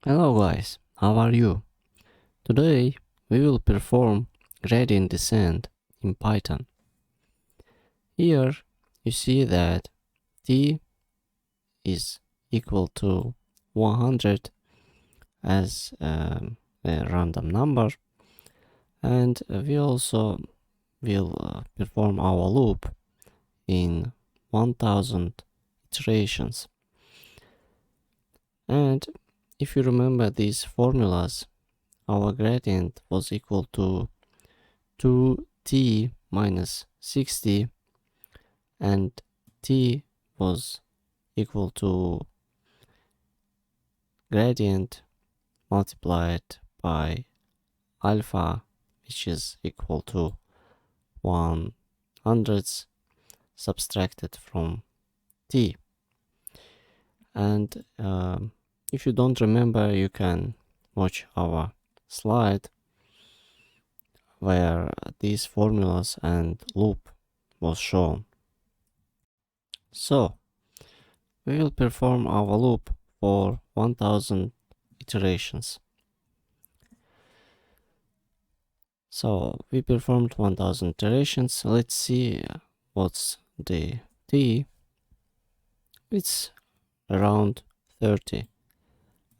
Hello guys, how are you? Today we will perform gradient descent in Python. Here you see that t is equal to 100 as a random number, and we also will perform our loop in 1000 iterations. And if you remember these formulas, our gradient was equal to 2t minus 60, and t was equal to gradient multiplied by alpha, which is equal to 100 subtracted from t. And if you don't remember, you can watch our slide where these formulas and loop was shown. So we will perform our loop for 1000 iterations. So we performed 1000 iterations. Let's see what's the t. It's around 30.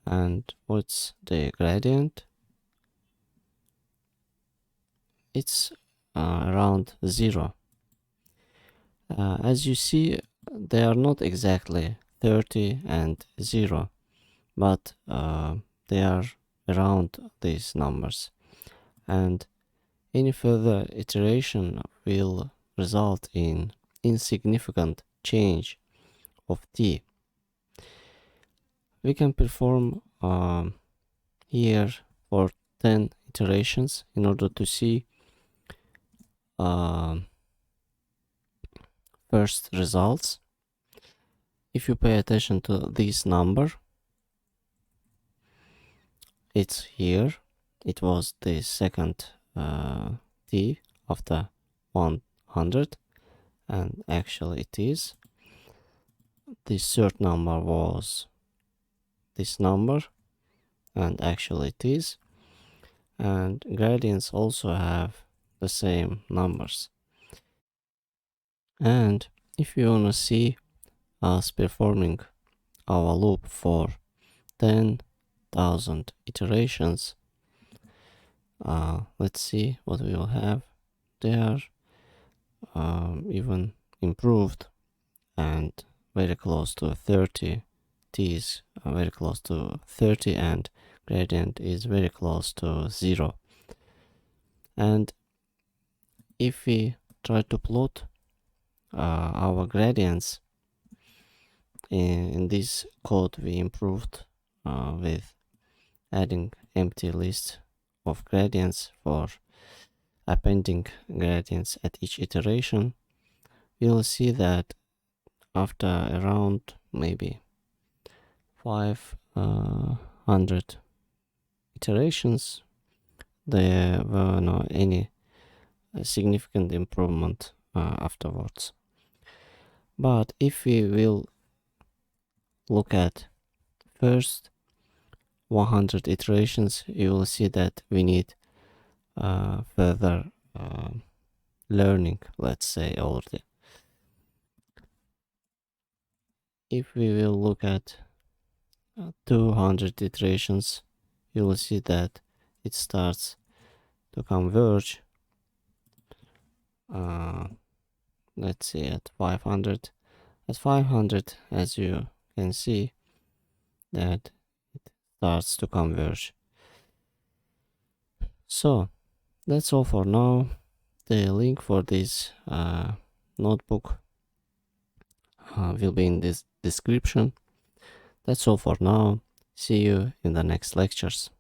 And what's the gradient? It's around 0. As you see, they are not exactly 30 and 0, but they are around these numbers, and any further iteration will result in insignificant change of t. We can perform here for 10 iterations in order to see first results. If you pay attention to this number, it's here. It was the second t after 100, and actually it is. This third number was this number, and actually it is. And gradients also have the same numbers. And if you wanna see us performing our loop for 10,000 iterations, let's see what we will have. They are even improved and very close to 30. T is very close to 30, and gradient is very close to 0. And if we try to plot our gradients in this code, we improved with adding empty list of gradients for appending gradients at each iteration. You'll see that after around maybe 500 iterations, there were not any significant improvement afterwards. But if we will look at first 100 iterations, you will see that we need further learning, let's say, already. If we will look at 200 iterations, you will see that it starts to converge. Let's see, at 500. At 500, as you can see, that it starts to converge. So that's all for now. The link for this notebook will be in this description. That's all for now. See you in the next lectures.